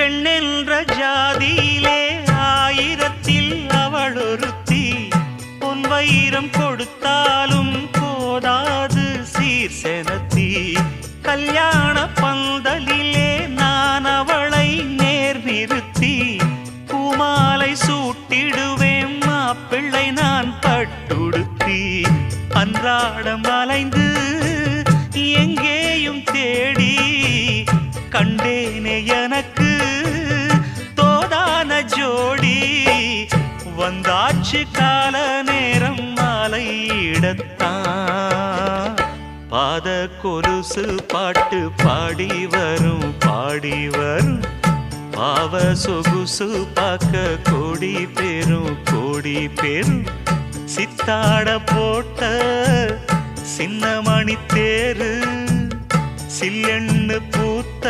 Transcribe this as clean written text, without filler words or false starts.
பெண்ணென்ற ஜாதியிலே ஆயிரத்தில் அவள் ஒருத்தி. பொன் வைரம் கொடுத்தாலும் போதாது சீர் செனத்தி. கல்யாண பந்தலிலே நான் அவளை நேர் நிறுத்தி. பூமாலை சூட்டிடுவேன் மாப்பிள்ளை நான் பட்டுடுத்தி. அன்றாடம் அலைந்து எங்கேயும் தேடி கண்டேனே எனக்கு தோதான ஜோடி. வந்தாச்சு கால நேரம் மாலையிடத்தான். பாத கொலுசு பாட்டு பாடி வரும் பாடி வரும். பாவ சொகுசு பார்க்க கோடி பேரும். சித்தாட போட்ட சின்ன மணி தேரு சில்லெண்ணு பூத்த